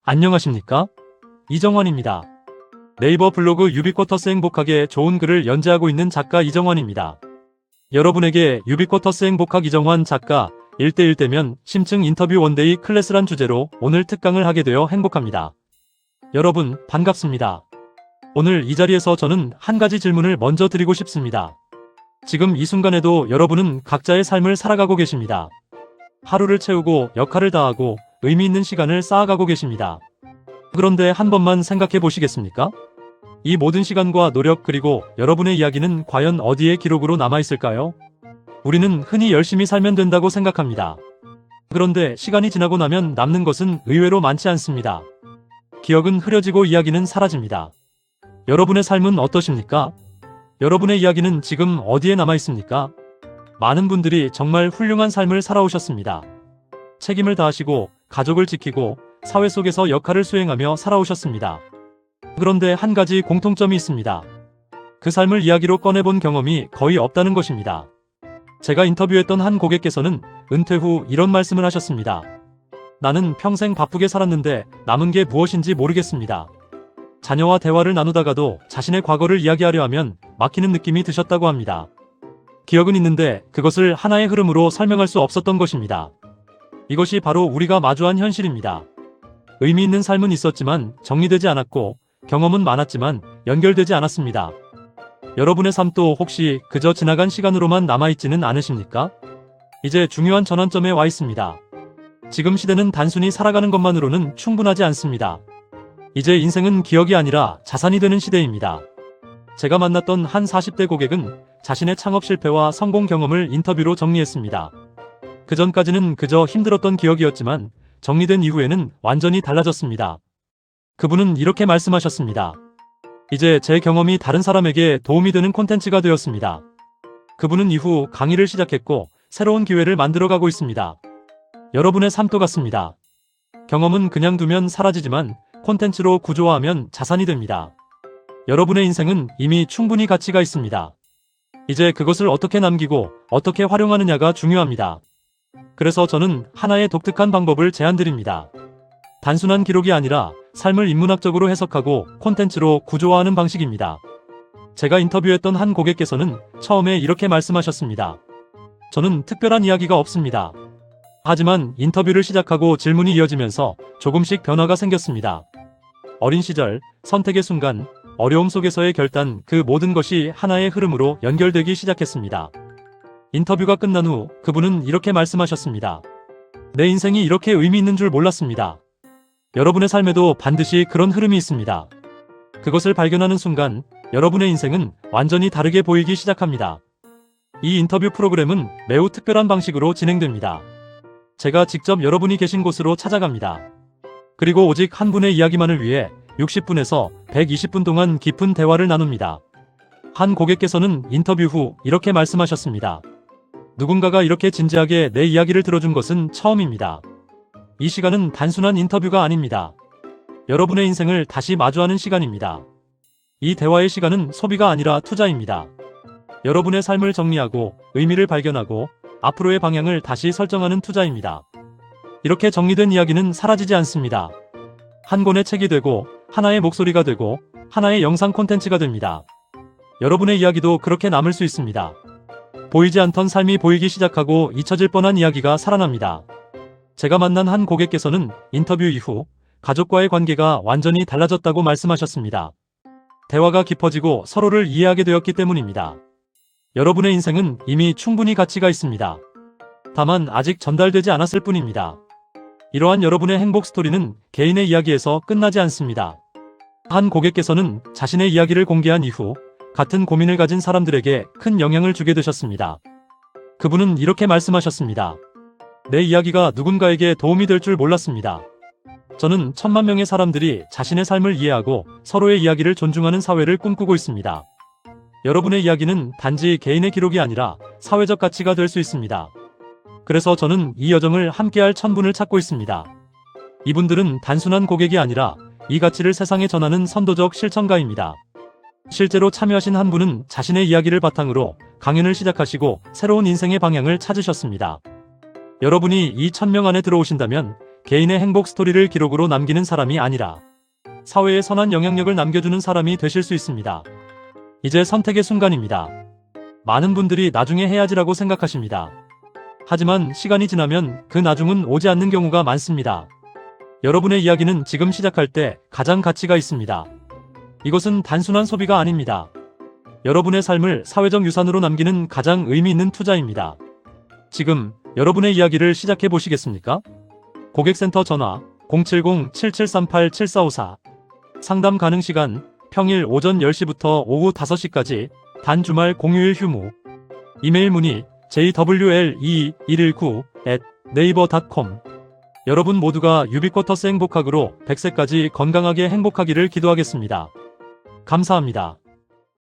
안녕하십니까? 이정환입니다. 네이버 블로그 유비쿼터스 행복하게 좋은 글을 연재하고 있는 작가 이정환입니다. 여러분에게 유비쿼터스 행복학 이정환 작가 1대1 대면 심층 인터뷰 원데이 클래스란 주제로 오늘 특강을 하게 되어 행복합니다. 여러분 반갑습니다. 오늘 이 자리에서 저는 한 가지 질문을 먼저 드리고 싶습니다. 지금 이 순간에도 여러분은 각자의 삶을 살아가고 계십니다. 하루를 채우고 역할을 다하고 의미 있는 시간을 쌓아가고 계십니다. 그런데 한 번만 생각해 보시겠습니까? 이 모든 시간과 노력 그리고 여러분의 이야기는 과연 어디에 기록으로 남아있을까요? 우리는 흔히 열심히 살면 된다고 생각합니다. 그런데 시간이 지나고 나면 남는 것은 의외로 많지 않습니다. 기억은 흐려지고 이야기는 사라집니다. 여러분의 삶은 어떠십니까? 여러분의 이야기는 지금 어디에 남아있습니까? 많은 분들이 정말 훌륭한 삶을 살아오셨습니다. 책임을 다하시고 가족을 지키고 사회 속에서 역할을 수행하며 살아오셨습니다. 그런데 한 가지 공통점이 있습니다. 그 삶을 이야기로 꺼내본 경험이 거의 없다는 것입니다. 제가 인터뷰했던 한 고객께서는 은퇴 후 이런 말씀을 하셨습니다. 나는 평생 바쁘게 살았는데 남은 게 무엇인지 모르겠습니다. 자녀와 대화를 나누다가도 자신의 과거를 이야기하려 하면 막히는 느낌이 드셨다고 합니다. 기억은 있는데 그것을 하나의 흐름으로 설명할 수 없었던 것입니다. 이것이 바로 우리가 마주한 현실입니다. 의미 있는 삶은 있었지만 정리되지 않았고 경험은 많았지만 연결되지 않았습니다. 여러분의 삶도 혹시 그저 지나간 시간으로만 남아있지는 않으십니까? 이제 중요한 전환점에 와 있습니다. 지금 시대는 단순히 살아가는 것만으로는 충분하지 않습니다. 이제 인생은 기억이 아니라 자산이 되는 시대입니다. 제가 만났던 한 40대 고객은 자신의 창업 실패와 성공 경험을 인터뷰로 정리했습니다. 그 전까지는 그저 힘들었던 기억이었지만 정리된 이후에는 완전히 달라졌습니다. 그분은 이렇게 말씀하셨습니다. 이제 제 경험이 다른 사람에게 도움이 되는 콘텐츠가 되었습니다. 그분은 이후 강의를 시작했고 새로운 기회를 만들어가고 있습니다. 여러분의 삶도 같습니다. 경험은 그냥 두면 사라지지만 콘텐츠로 구조화하면 자산이 됩니다. 여러분의 인생은 이미 충분히 가치가 있습니다. 이제 그것을 어떻게 남기고 어떻게 활용하느냐가 중요합니다. 그래서 저는 하나의 독특한 방법을 제안드립니다. 단순한 기록이 아니라 삶을 인문학적으로 해석하고 콘텐츠로 구조화하는 방식입니다. 제가 인터뷰했던 한 고객께서는 처음에 이렇게 말씀하셨습니다. 저는 특별한 이야기가 없습니다. 하지만 인터뷰를 시작하고 질문이 이어지면서 조금씩 변화가 생겼습니다. 어린 시절, 선택의 순간, 어려움 속에서의 결단, 그 모든 것이 하나의 흐름으로 연결되기 시작했습니다. 인터뷰가 끝난 후 그분은 이렇게 말씀하셨습니다. 내 인생이 이렇게 의미 있는 줄 몰랐습니다. 여러분의 삶에도 반드시 그런 흐름이 있습니다. 그것을 발견하는 순간 여러분의 인생은 완전히 다르게 보이기 시작합니다. 이 인터뷰 프로그램은 매우 특별한 방식으로 진행됩니다. 제가 직접 여러분이 계신 곳으로 찾아갑니다. 그리고 오직 한 분의 이야기만을 위해 60분에서 120분 동안 깊은 대화를 나눕니다. 한 고객께서는 인터뷰 후 이렇게 말씀하셨습니다. 누군가가 이렇게 진지하게 내 이야기를 들어준 것은 처음입니다. 이 시간은 단순한 인터뷰가 아닙니다. 여러분의 인생을 다시 마주하는 시간입니다. 이 대화의 시간은 소비가 아니라 투자입니다. 여러분의 삶을 정리하고 의미를 발견하고 앞으로의 방향을 다시 설정하는 투자입니다. 이렇게 정리된 이야기는 사라지지 않습니다. 한 권의 책이 되고 하나의 목소리가 되고 하나의 영상 콘텐츠가 됩니다. 여러분의 이야기도 그렇게 남을 수 있습니다. 보이지 않던 삶이 보이기 시작하고 잊혀질 뻔한 이야기가 살아납니다. 제가 만난 한 고객께서는 인터뷰 이후 가족과의 관계가 완전히 달라졌다고 말씀하셨습니다. 대화가 깊어지고 서로를 이해하게 되었기 때문입니다. 여러분의 인생은 이미 충분히 가치가 있습니다. 다만 아직 전달되지 않았을 뿐입니다. 이러한 여러분의 행복 스토리는 개인의 이야기에서 끝나지 않습니다. 한 고객께서는 자신의 이야기를 공개한 이후 같은 고민을 가진 사람들에게 큰 영향을 주게 되셨습니다. 그분은 이렇게 말씀하셨습니다. 내 이야기가 누군가에게 도움이 될 줄 몰랐습니다. 저는 1000만 명의 사람들이 자신의 삶을 이해하고 서로의 이야기를 존중하는 사회를 꿈꾸고 있습니다. 여러분의 이야기는 단지 개인의 기록이 아니라 사회적 가치가 될 수 있습니다. 그래서 저는 이 여정을 함께할 1000분을 찾고 있습니다. 이분들은 단순한 고객이 아니라 이 가치를 세상에 전하는 선도적 실천가입니다. 실제로 참여하신 한 분은 자신의 이야기를 바탕으로 강연을 시작하시고 새로운 인생의 방향을 찾으셨습니다. 여러분이 이 1000명 안에 들어오신다면 개인의 행복 스토리를 기록으로 남기는 사람이 아니라 사회에 선한 영향력을 남겨주는 사람이 되실 수 있습니다. 이제 선택의 순간입니다. 많은 분들이 나중에 해야지라고 생각하십니다. 하지만 시간이 지나면 그 나중은 오지 않는 경우가 많습니다. 여러분의 이야기는 지금 시작할 때 가장 가치가 있습니다. 이것은 단순한 소비가 아닙니다. 여러분의 삶을 사회적 유산으로 남기는 가장 의미 있는 투자입니다. 지금 여러분의 이야기를 시작해 보시겠습니까? 고객센터 전화 070-7738-7454 상담 가능 시간 평일 오전 10시부터 오후 5시까지 단 주말 공휴일 휴무 이메일 문의 jwl22119@naver.com 여러분 모두가 유비쿼터스 행복학으로 100세까지 건강하게 행복하기를 기도하겠습니다. 감사합니다.